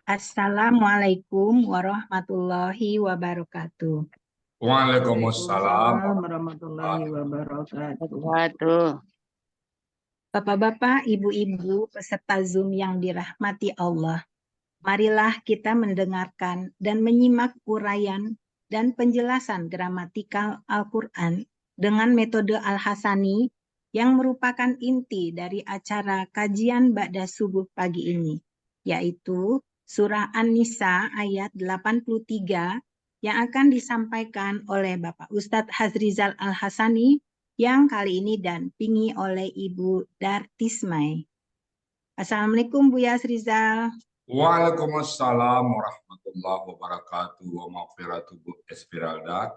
Assalamualaikum warahmatullahi wabarakatuh. Waalaikumsalam Waalaikumsalam warahmatullahi wabarakatuh. Waduh, Bapak-bapak, ibu-ibu, peserta Zoom yang dirahmati Allah, marilah kita mendengarkan dan menyimak uraian dan penjelasan gramatikal Al-Quran dengan metode Al-Hasani yang merupakan inti dari acara kajian Ba'da Subuh pagi ini, yaitu Surah An-Nisa ayat 83 yang akan disampaikan oleh Bapak Ustadz Hazrizal Al-Hasani yang kali ini dampingi oleh Ibu Dartismai. Assalamualaikum Bu Yasrizal. Waalaikumsalam warahmatullahi wabarakatuh wa maghfiratuh Bu Esmeralda.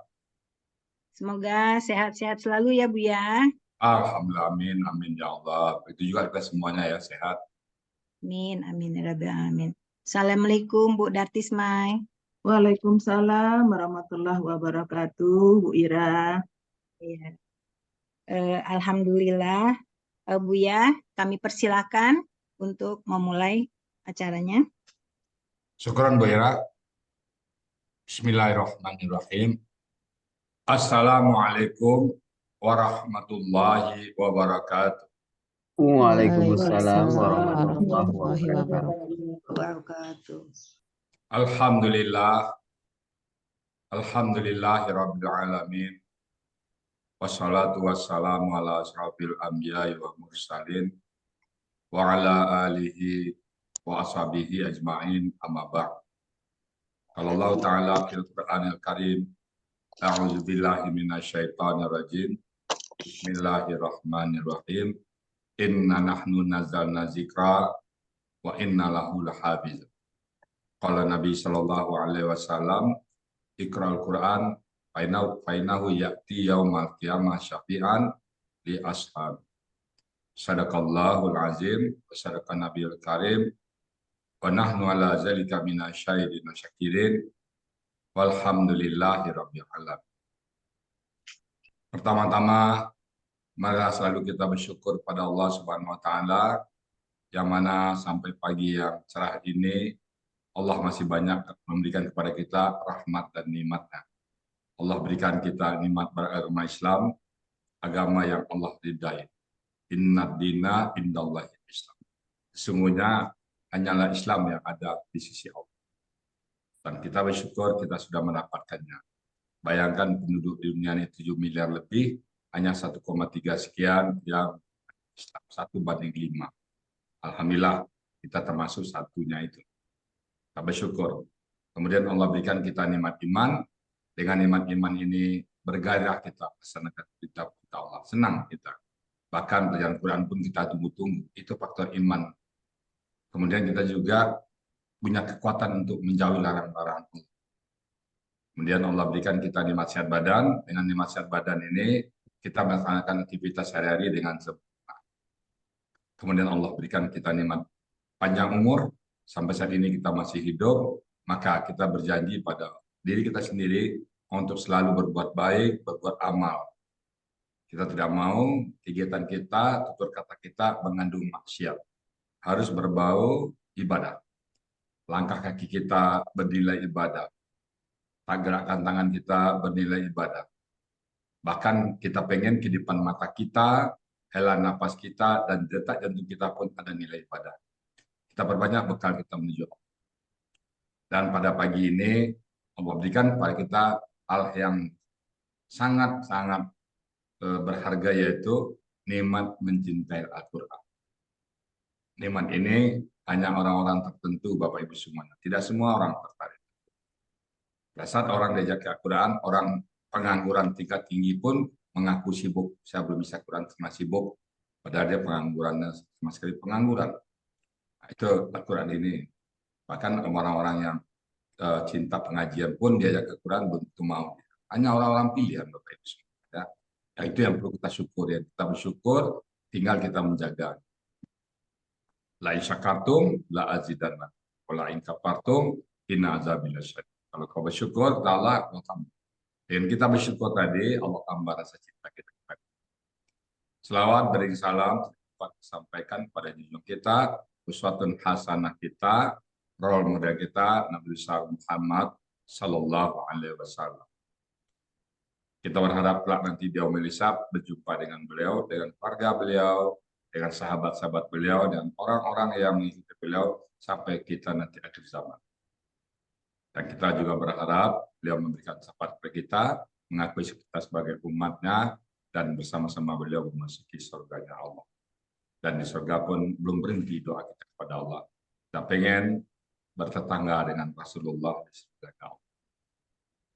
Semoga sehat-sehat selalu ya Bu ya. Alhamdulillah, amin, amin ya Allah. Itu juga kita semuanya ya sehat. Amin, amin ya Rabbil Alamin. Assalamualaikum Bu Dartismai. Waalaikumsalam warahmatullahi wabarakatuh, Bu Ira. Ya. Alhamdulillah, Bu ya, kami persilakan untuk memulai acaranya. Syukran Bu Ira. Bismillahirrahmanirrahim. Assalamualaikum warahmatullahi wabarakatuh. Waalaikumsalam warahmatullahi wabarakatuh. Alhamdulillah, alhamdulillahirabbil alamin. Wassalatu wassalamu ala asrafil anbiya'i wa mursalin wa ala alihi wa ashabihi ajma'in amma ba'd. Qala Allah Ta'ala fil Qur'anil Karim, a'udzu billahi minasyaitonir rajim. Bismillahirrahmanirrahim. Inna nahnu nazzalna dzikra wa inna lahu lahafiz. Qala Nabi sallallahu alaihi wasallam, Iqra'ul Qur'an fainahu ya'ti yaumal qiyamah syafi'an li ashab. Sadaqallahul azim wa sadaqan nabiyul karim wa nahnu ala zalika minasyahidin syakirin walhamdulillahi rabbil alamin. Pertama-tama, marilah selalu kita bersyukur pada Allah Subhanahu wa taala yang mana sampai pagi yang cerah ini Allah masih banyak memberikan kepada kita rahmat dan nikmat-Nya. Allah berikan kita nikmat beragama Islam, agama yang Allah ridai. Inna dina indallahi Islam. Sesungguhnya hanyalah Islam yang ada di sisi Allah. Dan kita bersyukur kita sudah mendapatkannya. Bayangkan penduduk di dunia ini 7 miliar lebih, hanya 1,3 sekian yang Islam, 1/5. Alhamdulillah kita termasuk satunya itu. Kita bersyukur. Kemudian Allah berikan kita nikmat iman. Dengan nikmat iman ini bergairah kita melaksanakan kitab Allah. Senang kita. Bahkan pelajaran Quran pun kita tunggu-tunggu. Itu faktor iman. Kemudian kita juga punya kekuatan untuk menjauhi larangan-larangan Allah. Kemudian Allah berikan kita nikmat sehat badan. Dengan nikmat sehat badan ini kita melaksanakan aktivitas sehari-hari dengan sempurna. Kemudian Allah berikan kita nikmat panjang umur. Sampai saat ini kita masih hidup. Maka kita berjanji pada diri kita sendiri untuk selalu berbuat baik, berbuat amal. Kita tidak mau kegiatan kita, tutur kata kita mengandung maksiat. Harus berbau ibadah. Langkah kaki kita bernilai ibadah. Gerakan tangan kita bernilai ibadah. Bahkan kita pengen kehidupan mata kita, helaan nafas kita, dan detak jantung kita pun ada nilai ibadah. Kita perbanyak bekal kita menuju. Dan pada pagi ini, Allah berikan kepada kita hal yang sangat-sangat berharga, yaitu nikmat mencintai Al-Quran. Nikmat ini hanya orang-orang tertentu, Bapak Ibu semuanya. Tidak semua orang tertarik. Pada saat orang diajak ke Al-Quran, orang pengangguran tingkat tinggi pun mengaku sibuk. Saya belum bisa Quran sama sibuk. Padahal dia penganggurannya sama sekali pengangguran. Nah, itu Al-Quran ini. Bahkan orang-orang yang cinta pengajian pun diajak ke Quran belum tentu mau. Hanya orang-orang pilihan, Bapak Ibu. Ya. Ya, itu yang perlu kita syukur. Ya. Kita bersyukur, tinggal kita menjaga. La in syakartum la azidanna. Wa la in kafartum inna azabi lasyadid. Kalau kau bersyukur kepada Allah, Allah tambah. Dan kita bersyukur tadi, Allah tambah rasa cinta kita. Selawat beri salam sampaikan pada junjung kita, uswatun hasanah kita, role model kita Nabi besar Muhammad Sallallahu Alaihi Wasallam. Kita berharap kelak nanti di yaumil hisab berjumpa dengan beliau, dengan keluarga beliau, dengan sahabat-sahabat beliau, dan orang-orang yang mengikuti beliau sampai kita nanti akhir zaman. Dan kita juga berharap beliau memberikan syafaat kepada kita, mengakui kita sebagai umatnya, dan bersama-sama beliau memasuki surganya Allah. Dan di surga pun belum berhenti doa kita kepada Allah. Kita pengen bertetangga dengan Rasulullah di surga Allah.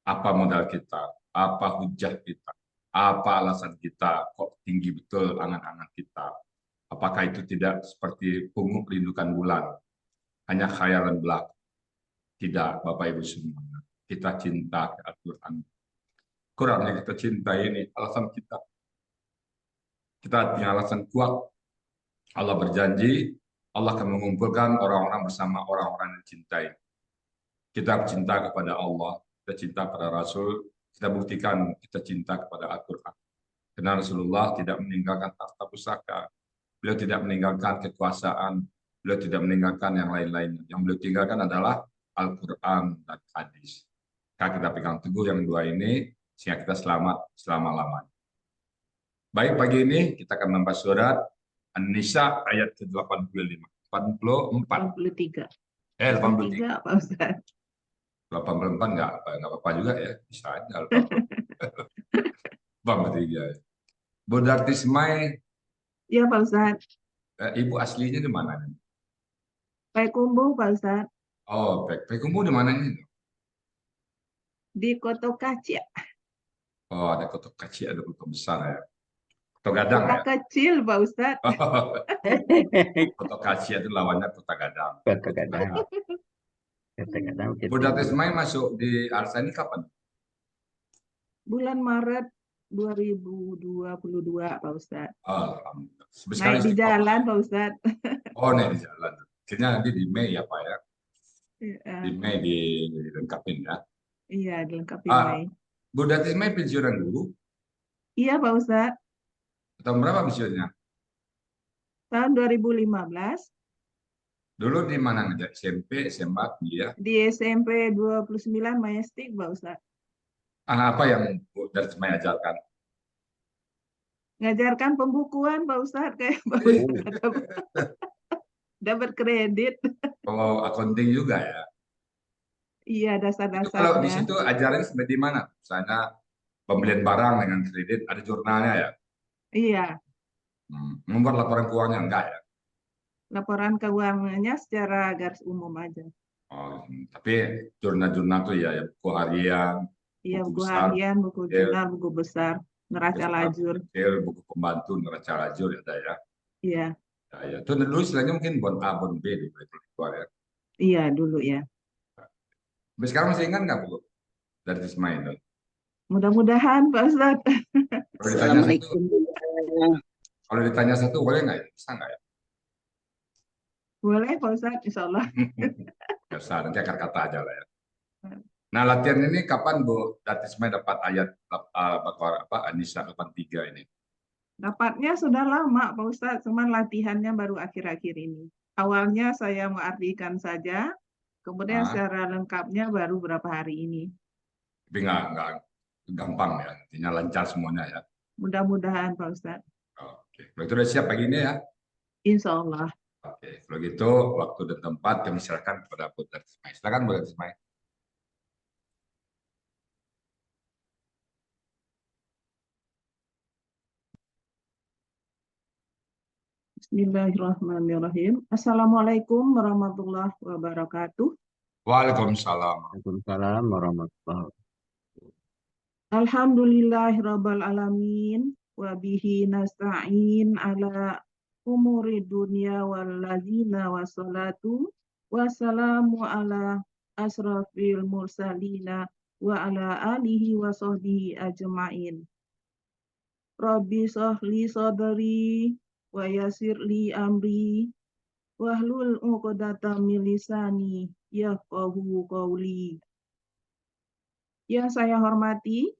Apa modal kita? Apa hujah kita? Apa alasan kita kok tinggi betul angan-angan kita? Apakah itu tidak seperti pungut rindukan bulan? Hanya khayalan belaka? Tidak, Bapak Ibu semua. Kita cinta ke Al-Quran. Quran yang kita cintai ini alasan kita. Kita punya alasan kuat. Allah berjanji, Allah akan mengumpulkan orang-orang bersama orang-orang yang dicintai. Kita cinta kepada Allah, kita cinta kepada Rasul, kita buktikan kita cinta kepada Al-Quran. Karena Rasulullah tidak meninggalkan harta pusaka, beliau tidak meninggalkan kekuasaan, beliau tidak meninggalkan yang lain-lainnya. Yang beliau tinggalkan adalah Al-Quran dan hadis. Kita pegang teguh yang dua ini, sehingga kita selamat selama-lamanya. Baik, pagi ini kita akan membahas surat An-Nisa ayat ke-85. 84. 83. 83. Pak Ustaz. 84 nggak apa-apa juga ya, bisa aja. 83. Bu Dartismai, Ya Pak Ustaz. ibu aslinya di mana? Payakumbuh Pak Ustaz. Oh, Payakumbuh di mana ini? Di Koto Kacia. Oh, ada kota kecil, ada kota besar ya. Kota Gadang Kota ya. kecil Pak Ustaz. Kota kecil itu lawannya kota Gadang. Kadang-kadang. Kadang-kadang Bu Dartismai masuk di Arsa ini kapan? Bulan Maret 2022 Pak Ustaz. Alhamdulillah. Naik di jalan Pak Ustaz. Oh, naik di jalan. Akhirnya nanti di Mei ya Pak ya. Di Mei dilengkapin ya. Iya, dilengkapi Mei. Bu Dartismai pensiunan guru? Iya Pak Ustaz. Tahun berapa pensiunnya? Tahun 2015 Dulu di mana ngejak SMP, SMA, kuliah? di SMP 29 Majestic Pak Ustaz. Apa yang Bu Dartismai ajarkan? Ngajarkan pembukuan Pak Ustaz kayak Pak Ustaz. Dapat kredit. Oh, accounting juga ya. Iya, Itu kalau di dasar-dasarnya. situ ajarannya sampai di mana? Misalnya pembelian barang dengan kredit, ada jurnalnya ya? Iya, Membuat laporan keuangan enggak ya? laporan keuangannya secara garis umum aja. Oh, tapi jurnal-jurnal tuh ya buku harian, Iya, buku buku besar, harian, buku kecil, jurnal, buku besar, neraca lajur. kecil, buku pembantu, neraca lajur ada ya. Iya, Ya. Itu dulu istilahnya mungkin bon A, bon B dulu itu keluar ya. iya dulu ya. Tapi sekarang masih ingat nggak Bu dari Tisma itu? Mudah-mudahan Pak Ustaz. Kalau ditanya satu, Assalamualaikum. kalau ditanya satu boleh nggak ya? Bisa nggak ya? Boleh Pak Ustaz, insya Allah. Nggak usah, nanti akar kata aja lah ya. Nah, latihan ini kapan Bu Datisma dapat ayat An-Nisa 83 ini? Dapatnya sudah lama Pak Ustaz, cuman latihannya baru akhir-akhir ini. Awalnya saya mengartikan saja, kemudian secara lengkapnya baru beberapa hari ini. Tapi nggak gampang ya, artinya lancar semuanya ya. Mudah-mudahan Pak Ustaz. Oke, kalau itu udah siap pagi ini ya? Insya Allah. Oke, kalau gitu waktu dan tempat kami silakan kepada Bu Datisma. Silakan Bu Datisma. Bismillahirrahmanirrahim. Assalamualaikum warahmatullahi wabarakatuh. Waalaikumsalam. Waalaikumsalam warahmatullahi wabarakatuh. Alhamdulillahirabbil alamin wa bihi nasta'in ala umuri dunya wal ladzina wassalatu wassalamu ala asrafil mursalina wa ala alihi wa sahbihi ajma'in. Rabbi sahli sadri wa yassir li amri wahlul 'uqdatam min lisani yafqahu qawli. Yang saya hormati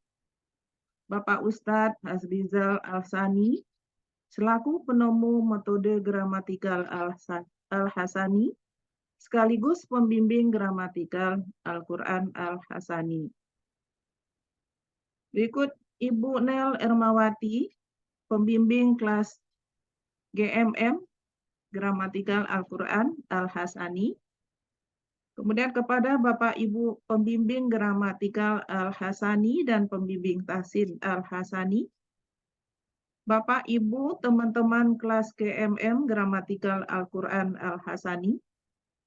Bapak Ustadz Hasrizal Al-Sani selaku penemu metode gramatikal Al-Hasani sekaligus pembimbing gramatikal Al-Quran Al-Hasani. Berikut Ibu Nel Ermawati, pembimbing kelas GMM, gramatikal Al-Quran Al-Hasani. Kemudian kepada Bapak Ibu pembimbing gramatikal Al-Hasani dan pembimbing tahsin Al-Hasani, Bapak Ibu teman-teman kelas GMM gramatikal Al-Quran Al-Hasani,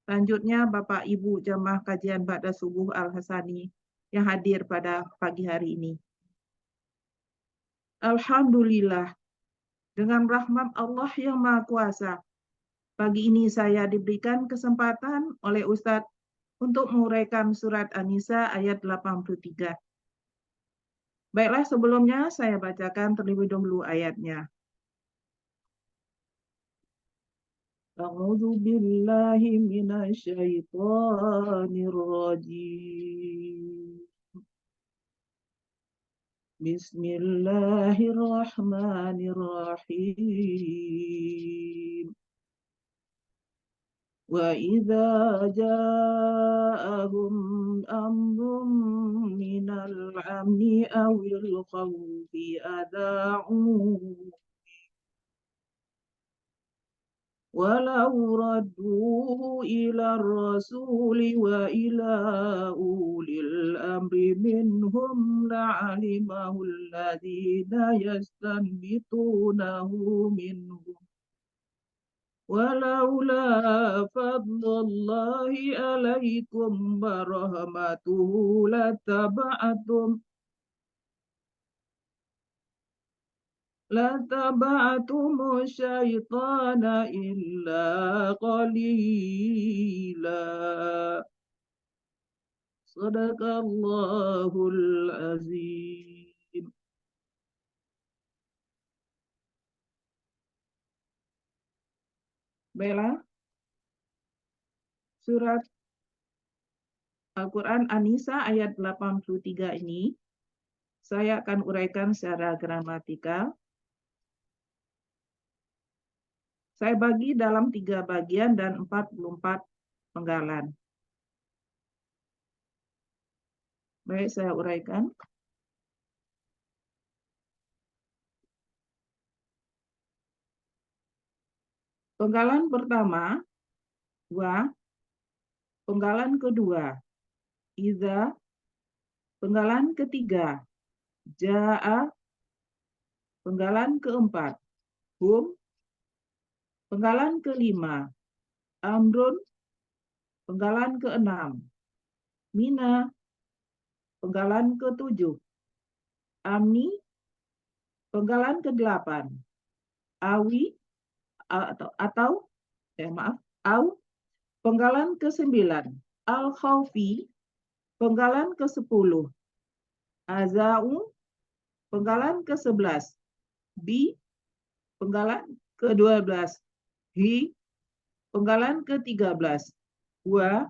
selanjutnya Bapak Ibu jamaah kajian Ba'da Subuh Al-Hasani yang hadir pada pagi hari ini. Alhamdulillah, dengan rahmat Allah yang Maha Kuasa, pagi ini saya diberikan kesempatan oleh Ustadz untuk menguraikan surat An-Nisa ayat 83. Baiklah, sebelumnya saya bacakan terlebih dahulu ayatnya. A'udzu billahi minasyaitonir rajim. Bismillahirrahmanirrahim. Wa idza ja'ahum amrun minal amni awil khawfi adha'u walau radduhu ila rasuli wa ila ulil amri minhum la'alimahu alladhina yastanbitunahu minhum walaula fadlullahi alaikum wa rahmatuhu lataba'atumu syaitana illa qalila. Sadaqallahul azim. Baiklah, surat Al-Quran An-Nisa ayat 83 ini saya akan uraikan secara gramatikal. Saya bagi dalam 3 bagian dan 44 penggalan. Baik, saya uraikan. Penggalan pertama, wa. Penggalan kedua, iza. Penggalan ketiga, ja'a. Penggalan keempat, hum. Penggalan kelima, amrun. Penggalan keenam, mina. Penggalan ketujuh, amni. Penggalan ke-8, awi atau au. Penggalan ke-9, al-khawfi. Penggalan ke-10, azau. Penggalan ke-11, bi. Penggalan ke-12, hi. Penggalan ke-13, wa.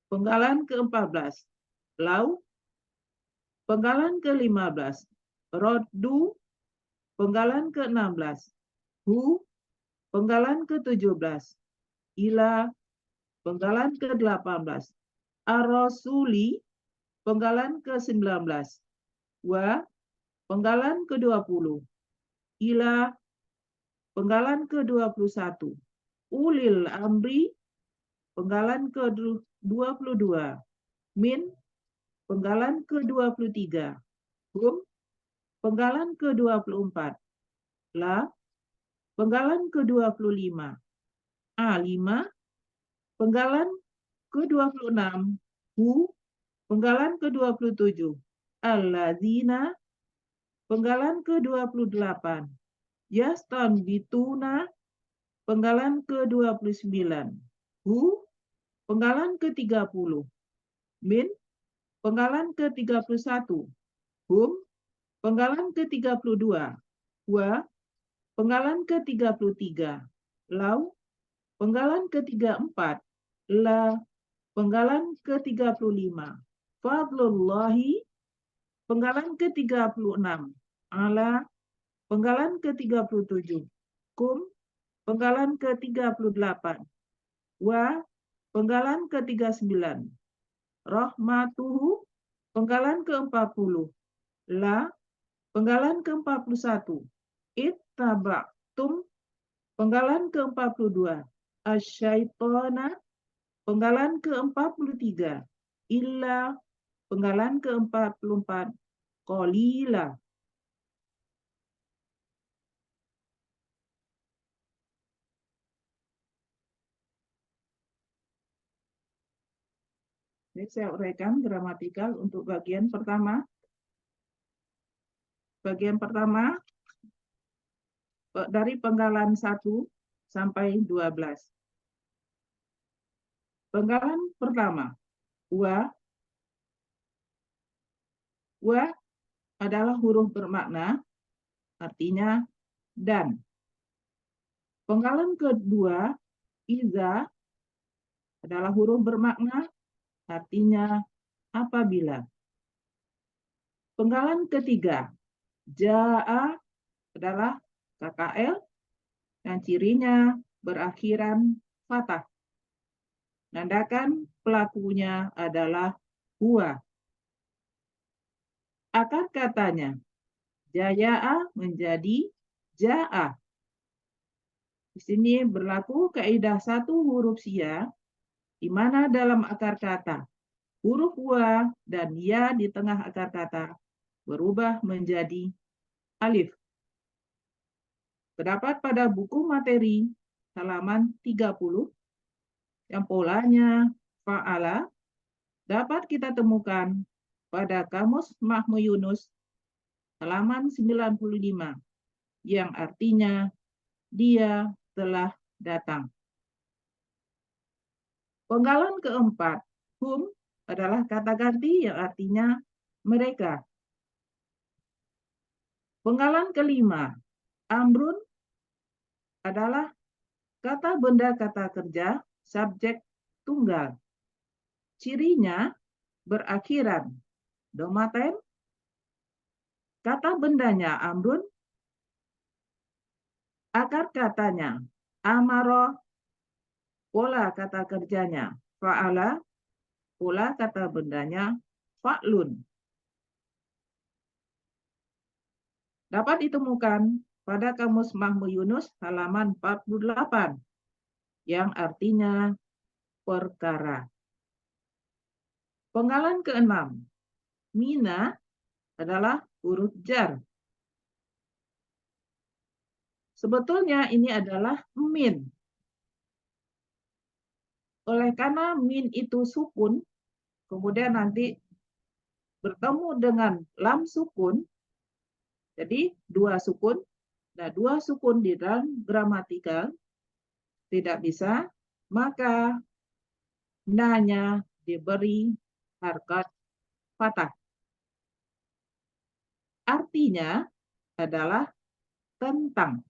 Penggalan ke-14, lau. Penggalan ke-15, roddu. Penggalan ke-16, hu. Penggalan ke-17, ila. Penggalan ke-18, ar-rasuli. Penggalan ke-19, wa. Penggalan ke-20, ila. Penggalan ke-21, ulil amri. Penggalan ke-22, min. Penggalan ke-23, hum. Penggalan ke-24, la. Penggalan ke-25, a5. Penggalan ke-26, hu. Penggalan ke-27, alladzina. Penggalan ke-28, yastanbituna. Penggalan ke-29, hu. Penggalan ke-30, min. Penggalan ke-31, hum. Penggalan ke-32, wa. Penggalan ke-33, lau. Penggalan ke-34, la. Penggalan ke-35, fadlullahi. Penggalan ke-36, ala. Penggalan ke-37, kum. Penggalan ke-38, wa. penggalan ke-39. Rahmatuhu, penggalan ke-40. La, penggalan ke-41. Ittaba'tum, penggalan ke-42. Asyaitona, penggalan ke-43. Illa, penggalan ke-44. Qalila. Jadi saya uraikan gramatikal untuk bagian pertama. Bagian pertama dari penggalan 1 sampai 12. Penggalan pertama, wa. Wa adalah huruf bermakna, artinya dan. Penggalan kedua, iza adalah huruf bermakna, artinya apabila. Penggalan ketiga, ja'a adalah KKL yang cirinya berakhiran fathah. Nandakan pelakunya adalah huwa. Akar katanya, jaya'a menjadi ja'a. Di sini berlaku kaidah satu huruf sia, di mana dalam akar kata huruf wa dan ya di tengah akar kata berubah menjadi alif. Terdapat pada buku materi halaman 30 yang polanya fa'ala dapat kita temukan pada Kamus Mahmud Yunus halaman 95 yang artinya dia telah datang. Penggalan keempat, hum adalah kata ganti yang artinya mereka. Penggalan kelima, amrun adalah kata benda kata kerja subjek tunggal. Cirinya berakhiran domaten. Kata bendanya amrun. Akar katanya amaro. Pola kata kerjanya fa'ala. Pola kata bendanya fa'lun. Dapat ditemukan pada Kamus Mahmud Yunus halaman 48 yang artinya perkara. Penggalan keenam, mina adalah huruf jar. Sebetulnya ini adalah min. Oleh karena min itu sukun, kemudian nanti bertemu dengan lam sukun, jadi dua sukun. Nah, dua sukun di dalam gramatikal tidak bisa, maka nanya diberi harkat fathah. Artinya adalah tentang.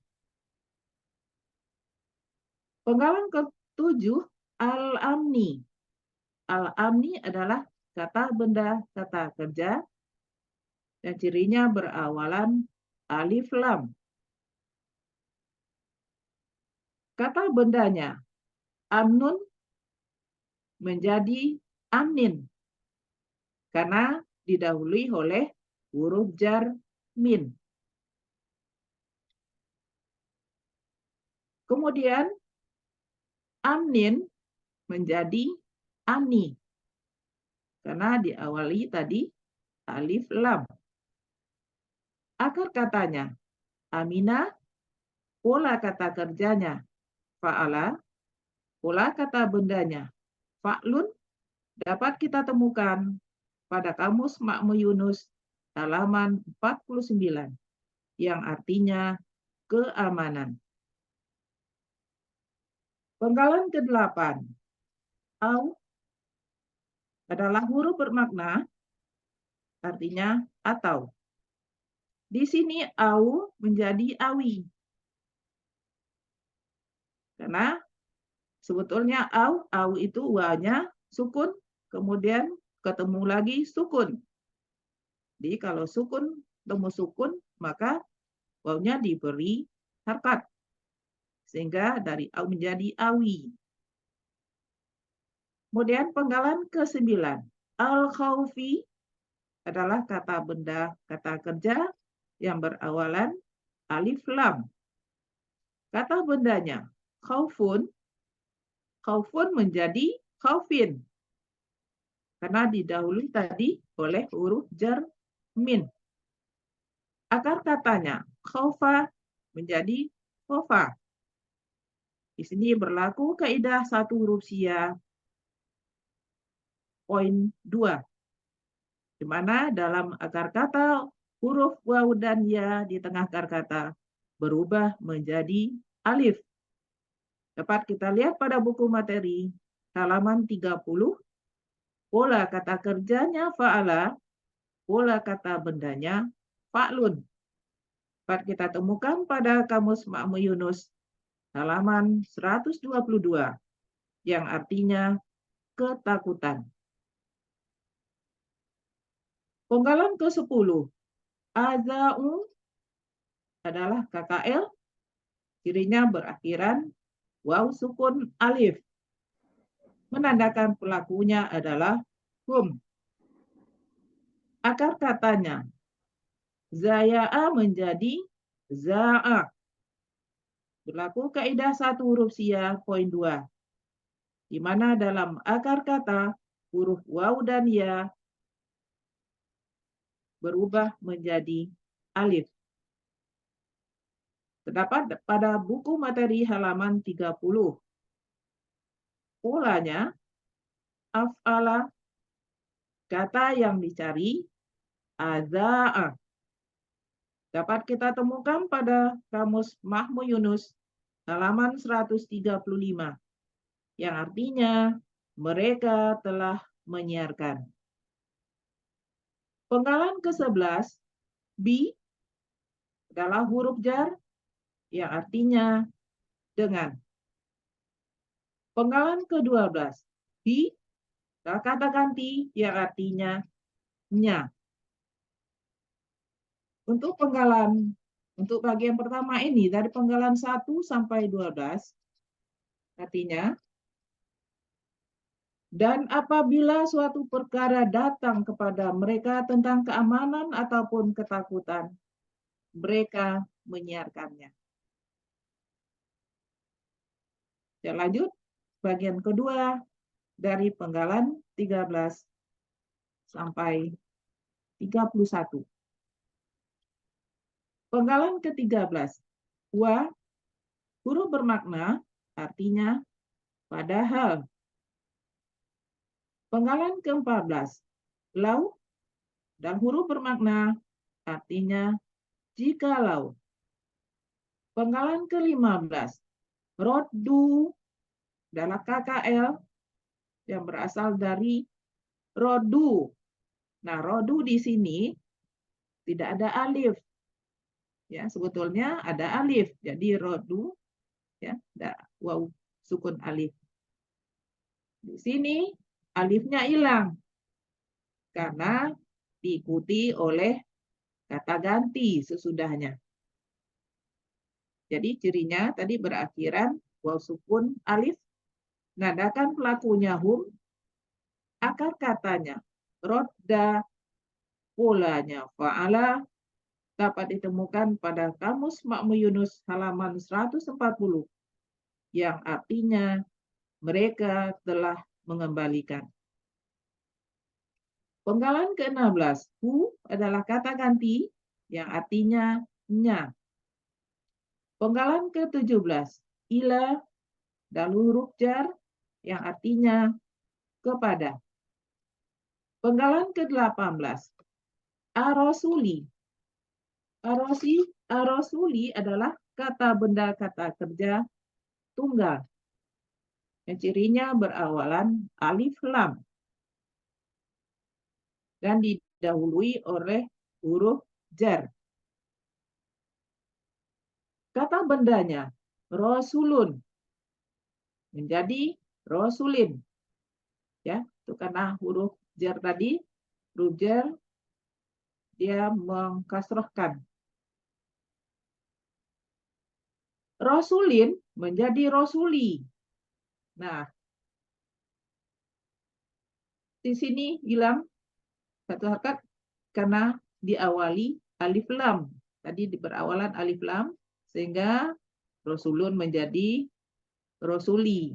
Penggalan ke-7, al-amni. Al-amni adalah kata benda kata kerja dan cirinya berawalan alif lam. Kata bendanya amnun menjadi amnin karena didahului oleh huruf jar min. Kemudian amnin menjadi amni karena diawali tadi alif lam. Akar katanya amina, pola kata kerjanya fa'ala, pola kata bendanya fa'lun dapat kita temukan pada Kamus Mahmud Yunus halaman 49 yang artinya keamanan. Penggalan ke-8, au adalah huruf bermakna artinya atau. Di sini au menjadi awi. Karena sebetulnya au itu wa-nya sukun, kemudian ketemu lagi sukun. Jadi kalau sukun temu sukun, maka wawnya diberi harkat. Sehingga dari au menjadi awi. Kemudian penggalan ke-9. Al-khawfi adalah kata benda, kata kerja yang berawalan alif lam. Kata bendanya khaufun, khaufun menjadi khaufin. Karena didahului tadi oleh huruf jar min. Akar katanya khaufa menjadi khofa. Di sini berlaku kaidah satu huruf sia poin 2. Di mana dalam akar kata huruf waw dan ya di tengah akar kata berubah menjadi alif. Dapat kita lihat pada buku materi halaman 30. Pola kata kerjanya fa'ala, pola kata bendanya fa'lun. Dapat kita temukan pada Kamus Ma'mu Yunus halaman 122 yang artinya ketakutan. Penggalan ke-10. Aza'u adalah KKL, cirinya berakhiran waw sukun alif. Menandakan pelakunya adalah hum. Akar katanya zaya'a menjadi za'a. Berlaku kaidah satu huruf sia poin 2. Di mana dalam akar kata huruf waw dan ya berubah menjadi alif. Terdapat pada buku materi halaman 30. Polanya af'ala, kata yang dicari aza'a. Dapat kita temukan pada Kamus Ma'mu Yunus halaman 135 yang artinya mereka telah menyiarkan. Penggalan ke-11, bi adalah huruf jar yang artinya dengan. Penggalan ke-12, bi adalah kata ganti yang artinya nya. Untuk bagian pertama ini dari penggalan 1 sampai 12 artinya dan apabila suatu perkara datang kepada mereka tentang keamanan ataupun ketakutan, mereka menyiarkannya. Kita lanjut bagian kedua dari penggalan 13 sampai 31. Penggalan ke-13. Wa, huruf bermakna artinya padahal. Penggalan ke-14. Lau, dan huruf bermakna artinya jikalau. Penggalan ke-15. Roddu adalah KKL yang berasal dari rodu. Nah, rodu di sini tidak ada alif. Ya, sebetulnya ada alif. Jadi rodu ya, ada waw sukun alif. Di sini alifnya hilang karena diikuti oleh kata ganti sesudahnya. Jadi cirinya tadi berakhiran waw sukun alif, nadakan pelakunya hum, akar katanya rodda, polanya fa'ala, dapat ditemukan pada Kamus Ma'mu Yunus halaman 140 yang artinya mereka telah mengembalikan. Penggalan ke-16, hu adalah kata ganti yang artinya nya. Penggalan ke-17, ila dan huruf jar yang artinya kepada. Penggalan ke-18, arosuli. Arosuli adalah kata benda kata kerja tunggal. Yang cirinya berawalan alif lam dan didahului oleh huruf jar. Kata bendanya rosulun menjadi rosulin. Ya, itu karena huruf jar tadi, huruf jar dia mengkasrohkan. Rosulin menjadi rosuli. Nah, di sini bilang satu harokat karena diawali alif lam. Tadi berawalan alif lam sehingga Rasulun menjadi Rasuli.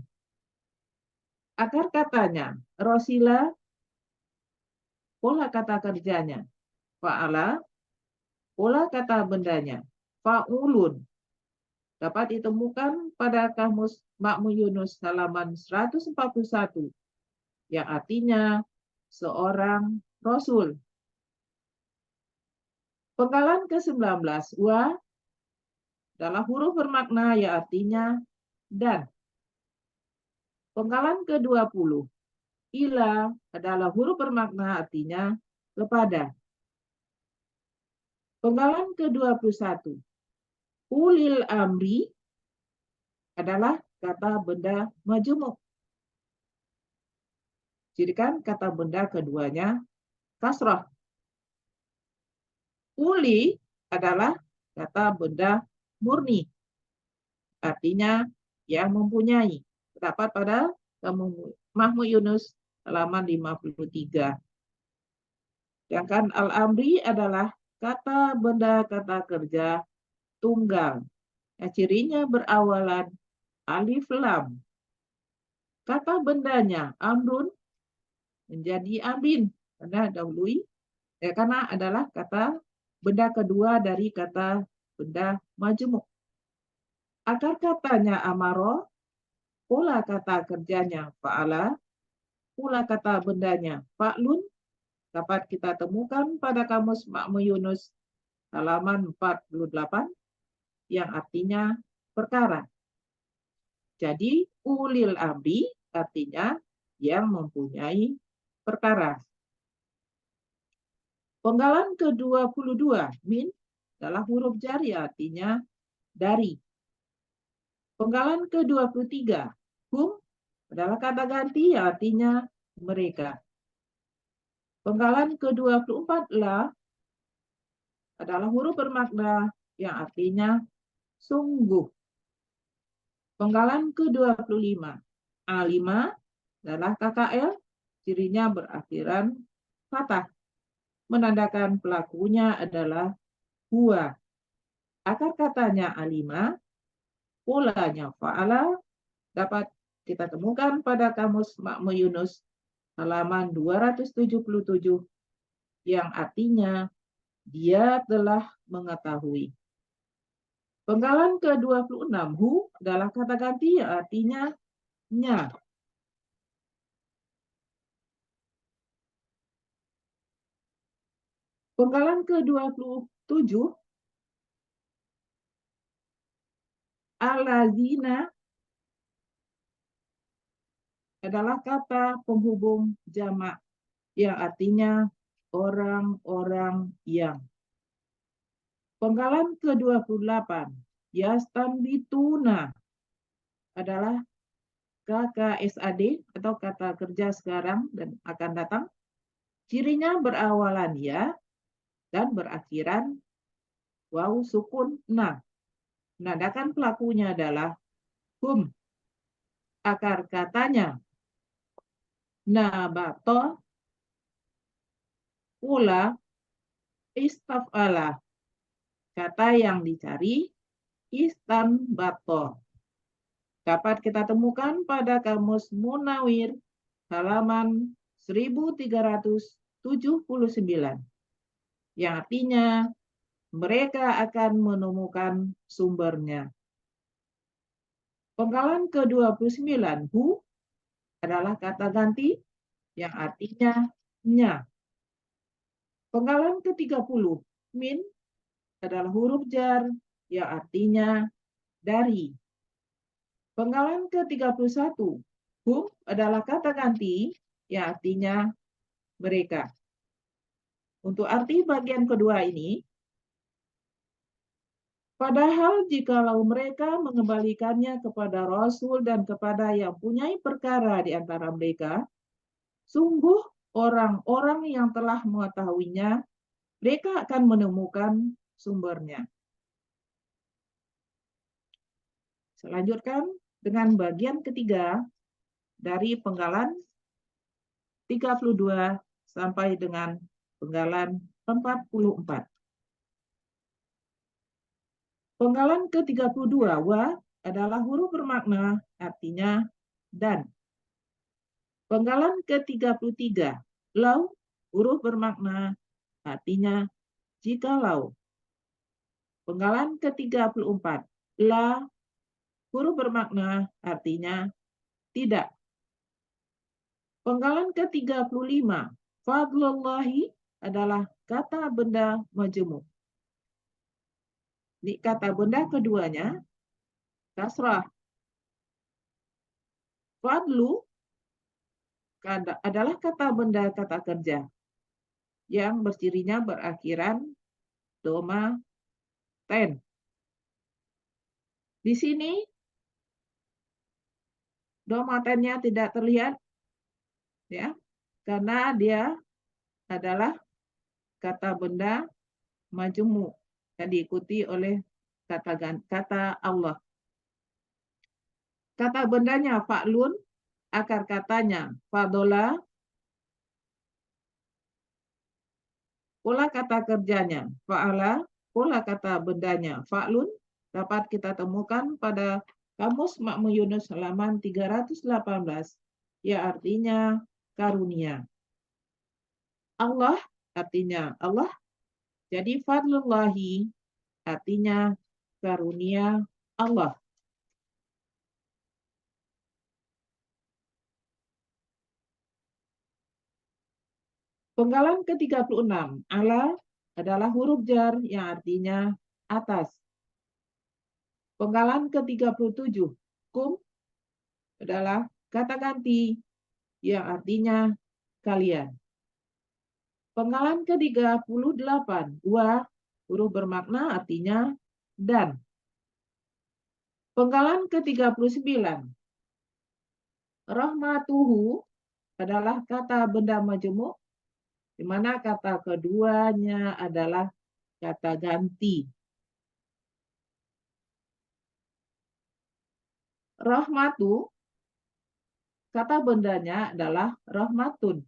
Akar katanya Rosila, pola kata kerjanya fa'ala, pola kata bendanya fa'ulun. Dapat ditemukan pada Kamus Makmu Yunus halaman 141 yang artinya seorang Rasul. Penggalan ke-19, wa adalah huruf bermakna yang artinya dan. Penggalan ke-20, ila adalah huruf bermakna artinya kepada. Penggalan ke-21, ulil amri adalah kata benda majemuk. Jadikan kata benda keduanya kasrah. Uli adalah kata benda murni. Artinya yang mempunyai. Terdapat pada Mahmud Yunus halaman 53. Sedangkan al-amri adalah kata benda kata kerja tunggal. Cirinya berawalan alif lam. Kata bendanya amrun menjadi amrin karena dahului karena adalah kata benda kedua dari kata benda majemuk. Akar katanya amaro, pola kata kerjanya fa'ala, pola kata bendanya fa'lun, dapat kita temukan pada Kamus Makmu Yunus halaman 48 yang artinya perkara. Jadi ulil amri artinya yang mempunyai perkara. Penggalan ke-22, min adalah huruf jari artinya dari. Penggalan ke-23, hum adalah kata ganti artinya mereka. Penggalan ke-24, la adalah huruf bermakna yang artinya sungguh. Penggalan ke-25, alima adalah KKL, cirinya berakhiran fathah. Menandakan pelakunya adalah huwa. Akar katanya alima, polanya fa'ala, dapat kita temukan pada Kamus Makmu Yunus halaman 277 yang artinya dia telah mengetahui. Penggalan ke-26, hu adalah kata ganti yang artinya nya. Penggalan ke-27, alazina adalah kata penghubung jamak yang artinya orang-orang yang. Penggalan ke-28, yastanbituna adalah KKSAD atau kata kerja sekarang dan akan datang. Cirinya berawalan ya dan berakhiran waw sukun na. Menandakan pelakunya adalah hum. Akar katanya nabato, pula istafala. Kata yang dicari istanbato. Dapat kita temukan pada Kamus Munawir halaman 1379. Yang artinya mereka akan menemukan sumbernya. Penggalan ke-29, hu adalah kata ganti yang artinya nya. Penggalan ke-30, min adalah huruf jar yang artinya dari. Penggalan ke-31, hum adalah kata ganti yang artinya mereka. Untuk arti bagian kedua ini, padahal jikalau mereka mengembalikannya kepada Rasul dan kepada yang punyai perkara di antara mereka, sungguh orang-orang yang telah mengetahuinya, mereka akan menemukan sumbernya. Selanjutkan dengan bagian ketiga dari penggalan 32 sampai dengan penggalan 44. Penggalan ke-32, wa adalah huruf bermakna, artinya dan. Penggalan ke-33, lau, huruf bermakna, artinya jikalau. Penggalan ke-34, la, huruf bermakna, artinya tidak. Penggalan ke-35, fadlullahi adalah kata benda majemuk. Di kata benda keduanya, kasrah. Fadlu adalah kata benda kata kerja yang bercirinya berakhiran doma ten. Di sini doma tennya tidak terlihat, ya, karena dia adalah kata benda majemuk yang diikuti oleh kata Allah. Kata bendanya fa'lun, akar katanya fadola, pola kata kerjanya fa'ala, pola kata bendanya fa'lun, dapat kita temukan pada Kamus Makmu Yunus halaman 318, ya artinya karunia. Allah artinya Allah, jadi fadlullahi artinya karunia Allah. Penggalan ke-36, ala adalah huruf jar yang artinya atas. Penggalan ke-37, kum adalah kata ganti yang artinya kalian. Penggalan ke-38, wa huruf bermakna artinya dan. Penggalan ke-39, rahmatuhu adalah kata benda majemuk, di mana kata keduanya adalah kata ganti. Rahmatu, kata bendanya adalah rahmatun,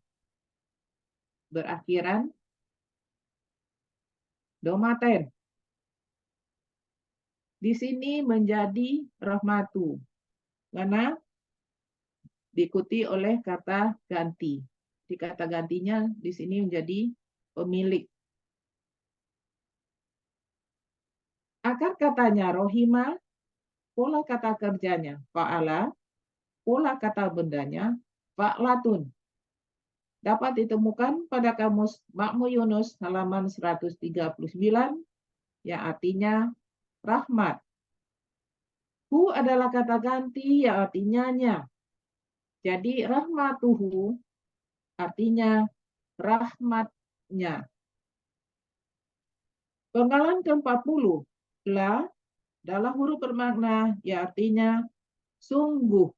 berakhiran domaten. Di sini menjadi rahmatu, karena diikuti oleh kata ganti. Di kata gantinya di sini menjadi pemilik. Akar katanya rohima, pola kata kerjanya fa'ala, pola kata bendanya fa'latun. Dapat ditemukan pada Kamus Makmu Yunus halaman 139, yang artinya rahmat. Hu adalah kata ganti yang artinya nya. Jadi rahmatuhu artinya rahmatnya. Penggalan ke-40, la adalah huruf bermakna yang artinya sungguh.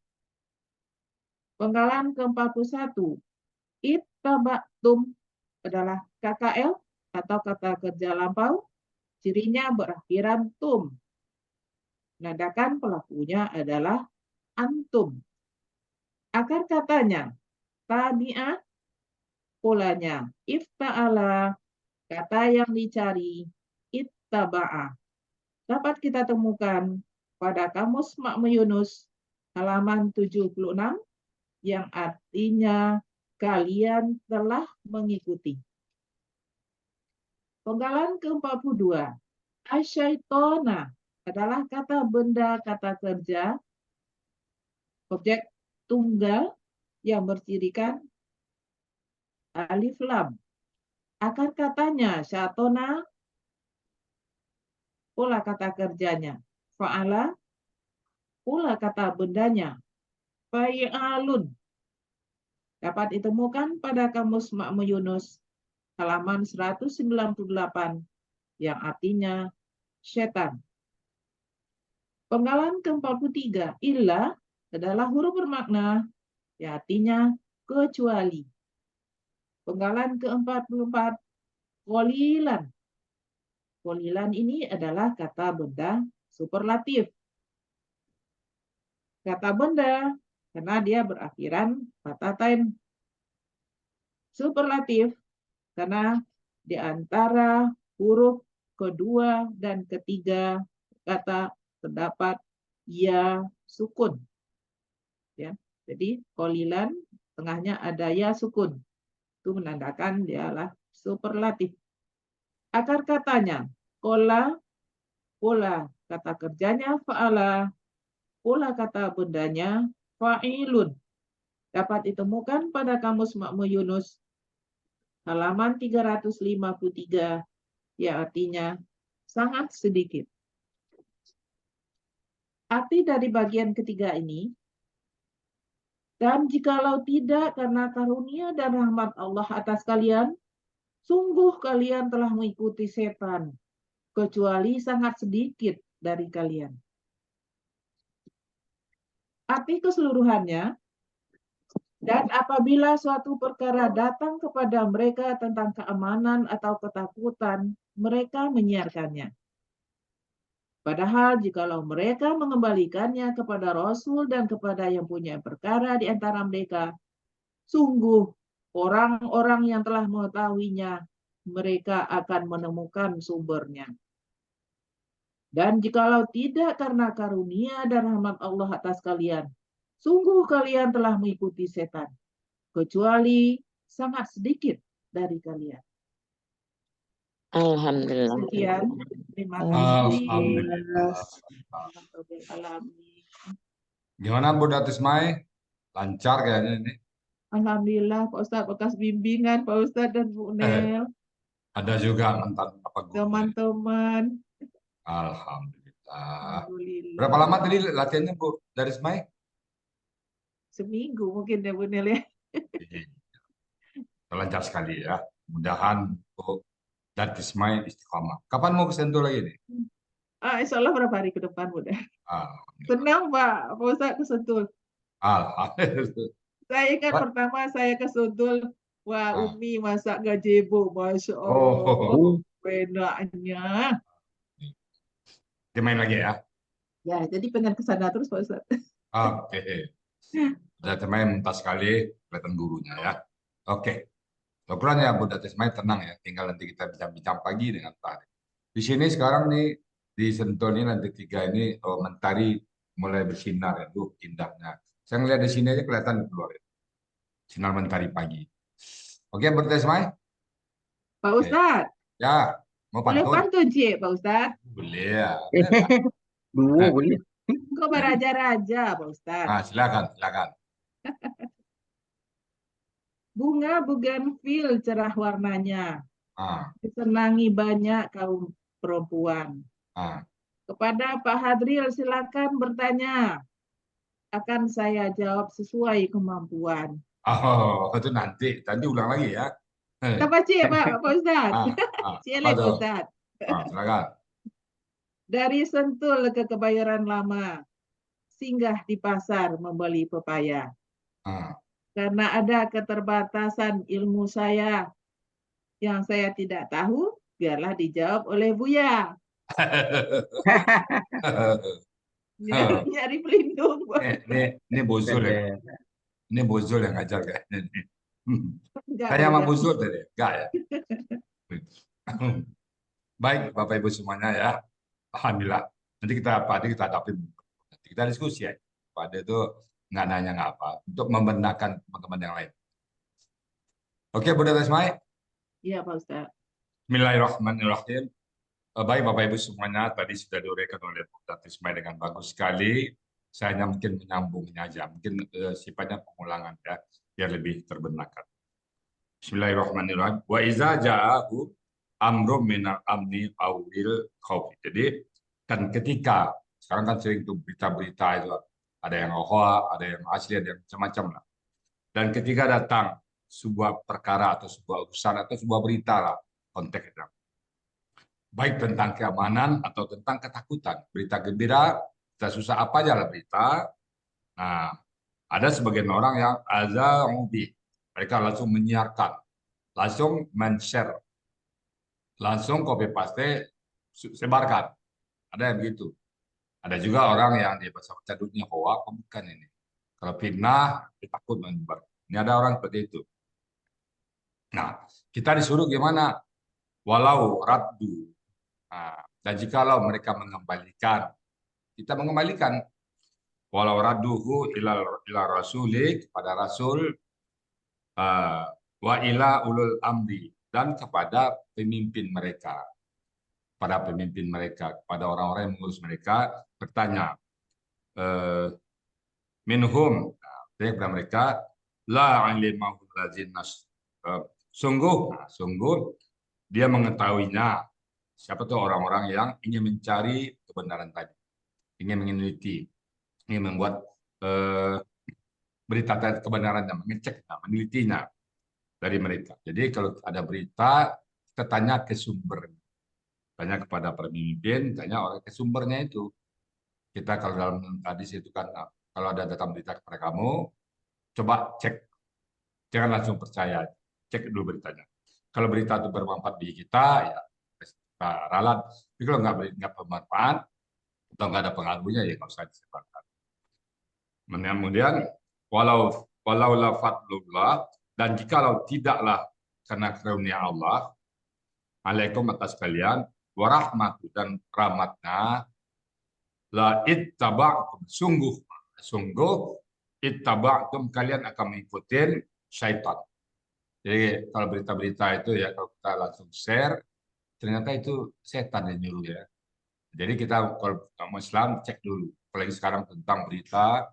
Penggalan ke-41, ittaba'tum adalah KKL atau kata kerja lampau, cirinya berakhiran tum. Menandakan pelakunya adalah antum. Akar katanya tabi'ah, polanya ifta'ala, kata yang dicari ittaba'a. Dapat kita temukan pada Kamus Makmu Yunus halaman 76, yang artinya kalian telah mengikuti. Penggalan ke-42, asyaitona adalah kata benda kata kerja, objek tunggal yang bercirikan alif lam. Akar katanya syatona, pola kata kerjanya fa'ala, pola kata bendanya fa'alun. Dapat ditemukan pada Kamus Makmu Yunus halaman 198, yang artinya setan. Penggalan ke-43, illa adalah huruf bermakna yang artinya kecuali. Penggalan ke-44, qolilan. Qolilan ini adalah kata benda superlatif. Kata benda karena dia berakhiran kata ten. superlatif karena di antara huruf kedua dan ketiga kata terdapat ya sukun. Ya. Jadi qalilan tengahnya ada ya sukun. Itu menandakan dialah superlatif. Akar katanya kola, pola kata kerjanya fa'ala, pola kata bendanya fa'ilun. Dapat ditemukan pada Kamus Makmu Yunus halaman 353, yang artinya sangat sedikit. Arti dari bagian ketiga ini, dan jikalau tidak karena karunia dan rahmat Allah atas kalian, sungguh kalian telah mengikuti setan, kecuali sangat sedikit dari kalian. Arti keseluruhannya, dan apabila suatu perkara datang kepada mereka tentang keamanan atau ketakutan, mereka menyiarkannya. Padahal jikalau mereka mengembalikannya kepada Rasul dan kepada yang punya perkara di antara mereka, sungguh orang-orang yang telah mengetahuinya, mereka akan menemukan sumbernya. Dan jikalau tidak karena karunia dan rahmat Allah atas kalian, sungguh kalian telah mengikuti setan, kecuali sangat sedikit dari kalian. Alhamdulillah. Sekian, terima kasih. Alhamdulillah. Gimana Bu Datismai? Lancar kayaknya ini. Alhamdulillah Pak Ustadz bekas bimbingan Pak Ustadz dan Bu Nel, Ada juga mantan apa guru. teman-teman. Alhamdulillah. Alhamdulillah. Berapa lama tadi latihannya Bu Datismai? Seminggu mungkin ya Bu Nel ya. Lancar sekali ya. Mudahan Bu Datismai istiqomah. Kapan mau ke Sentul lagi nih? Insya Allah berapa hari ke depan Bu Nel. Alhamdulillah. Senang Pak Ustadz ke Sentul. Alhamdulillah. Saya ingat Pak. pertama saya ke Sentul, wah Ah. Umi masak gazebo, Masya Allah. Oh. Benaknya. Kita main lagi ya. Ya, jadi pengen ke sana terus Pak Ustadz. Oke. Datismai muntas sekali kelihatan gurunya ya. Oke. Syukuran ya Bu Datismai, tenang ya. Tinggal nanti kita bincang-bincang pagi dengan Pak. Di sini sekarang nih di Sentul ini nanti tiga ini mentari mulai bersinar ya. Duh, indahnya. Saya ngeliat di sini aja kelihatan keluar ya. Sinar mentari pagi. Oke, Bu Datismai? Pak Ustadz, Ya, mau boleh pantun? pantun Cik, Pak Ustadz? Boleh ya. Dua boleh. Kok beraja-raja Pak Ustadz? Nah, silakan, silakan. Bunga bugenvil cerah warnanya, Ah, disenangi banyak kaum perempuan. ah. Kepada Pak Hadril silakan bertanya. Akan saya jawab sesuai kemampuan. Oh, itu nanti ulang lagi ya. Apa Cik, Pak Ustadz? Apa Silakan Pak tuh? Ustadz. Silakan. Dari Sentul ke Kebayoran Lama, singgah di pasar membeli pepaya. Ah. Karena ada keterbatasan ilmu saya yang saya tidak tahu, biarlah dijawab oleh Buya. Nyari pelindung. Ini bozul ya. Ini bozul yang ngajar kayaknya. Enggak, Tanya sama Buya. bozul tadi, enggak ya? Baik, Bapak Ibu semuanya ya. Alhamdulillah. Nanti kita hadapin. Nanti kita diskusi ya. Pak Ade itu nggak nanya nggak apa. Untuk membenarkan teman-teman yang lain. Oke, Bu Datismai. Iya, Pak Ustadz. Bismillahirrahmanirrahim. Baik Bapak Ibu semuanya, tadi sudah diuraikan oleh Bu Datismai dengan bagus sekali. Saya hanya mungkin menyambungnya aja, mungkin sifatnya pengulangan ya, biar lebih terbenarkan. Bismillahirrahmanirrahim. Wa iza ja'ahu amrum minal amni awil khawfi. Jadi kan ketika sekarang kan sering tuh berita-berita itu ada yang hoax, ada yang asli, ada yang macam-macam lah. Dan ketika datang sebuah perkara atau sebuah urusan atau sebuah berita lah konteksnya, baik tentang keamanan atau tentang ketakutan, berita gembira, berita susah apa aja lah berita. Nah, ada sebagian orang yang azaubi, mereka langsung menyiarkan, langsung men-share, langsung copy paste, sebarkan. Ada yang begitu. Ada juga orang yang dia baca-baca dunia hoax, bukan ini. Kalau fitnah, dia takut menyebar. Ini ada orang seperti itu. Nah, kita disuruh gimana? Walau raddu. Nah, dan jikalau mereka mengembalikan, kita mengembalikan. Walau radduhu ila rasuli, kepada rasul, wa ila ulul amri, dan kepada pemimpin mereka. Pada pemimpin mereka, kepada orang-orang yang mengurus mereka, bertanya, minhum, kepada mereka, la alimahul lazinas, sungguh dia mengetahuinya. Siapa tuh orang-orang yang ingin mencari kebenaran tadi, ingin meneliti, ingin membuat berita kebenarannya, mengeceknya, menelitinya dari mereka. Jadi kalau ada berita, kita tanya ke sumbernya. Tanya kepada pemimpin, tanya orang ke sumbernya itu. Kita kalau dalam hadis itu kan, kalau ada datang berita kepada kamu, coba cek. Jangan langsung percaya. Cek dulu beritanya. Kalau berita itu bermanfaat bagi kita, ya kita ralat. Tapi kalau nggak bermanfaat, atau nggak ada pengaruhnya, ya nggak usah disebarkan. Kemudian, walau la fadlullah, dan jikalau tidaklah karena karunia Allah, alaikum atas kalian, warahmatu, dan rahmatnya, la ittaba'tum, sungguh ittaba'tum, kalian akan mengikuti syaitan. Jadi kalau berita-berita itu ya, kalau kita langsung share, ternyata itu setan yang nyuruh ya. Jadi kita kalau kamu Islam cek dulu. Apalagi sekarang tentang berita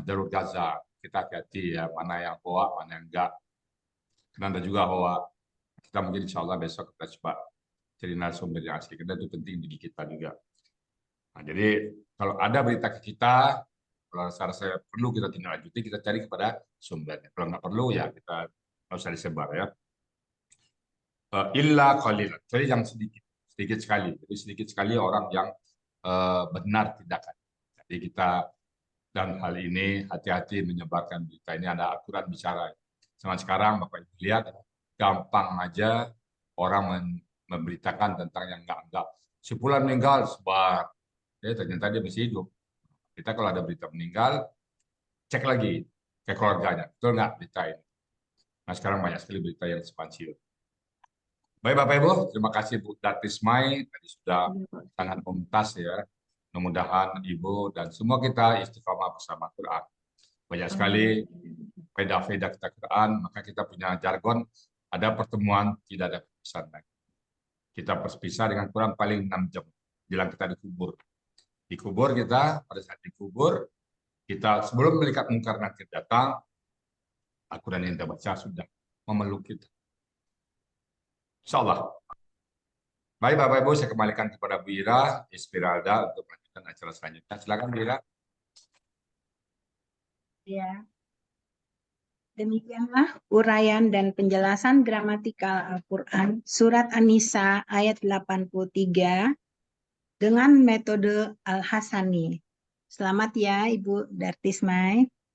jalur Gaza, kita hati-hati ya, mana yang hoak, mana yang enggak. Karena ada juga hoak. Kita mungkin insya Allah besok kita coba cari narasumber yang asli, karena itu penting bagi kita juga. Nah, jadi kalau ada berita ke kita, kalau saya perlu kita tindak lanjuti, kita cari kepada sumbernya. Kalau nggak perlu ya kita nggak usah disebar ya. Illa qalil, jadi yang sedikit sekali. Jadi sedikit sekali orang yang benar tindakan. Jadi kita dan hal ini hati-hati menyebarkan berita ini, ada aturan bicara. Sama sekarang Bapak Ibu lihat, gampang aja orang memberitakan tentang yang enggak. Si fulan meninggal, sebar. Ternyata dia masih hidup. Kita kalau ada berita meninggal, cek lagi ke keluarganya. Betul nggak berita ini? Nah sekarang banyak sekali berita yang ekspansif. Baik Bapak Ibu, terima kasih Bu Datismai, tadi sudah sangat tuntas ya. Mudah-mudahan Ibu dan semua kita istiqomah bersama Quran. Banyak sekali faedah-faedah kita Quran, maka kita punya jargon, ada pertemuan, tidak ada perpisahan lagi. Kita berpisah dengan Quran paling 6 jam, bilang kita dikubur. Dikubur kita, pada saat dikubur, kita sebelum malaikat mungkar nakir datang, Al-Quran yang kita baca sudah memeluk kita. Insya Allah. Baik Bapak Ibu, saya kembalikan kepada Bu Ira Espiralda untuk melanjutkan acara selanjutnya. Silakan Bu Ira. Ya. Demikianlah uraian dan penjelasan gramatikal Al-Quran Surat An-Nisa ayat 83 dengan metode Al-Hasani. Selamat ya Ibu Dartismai.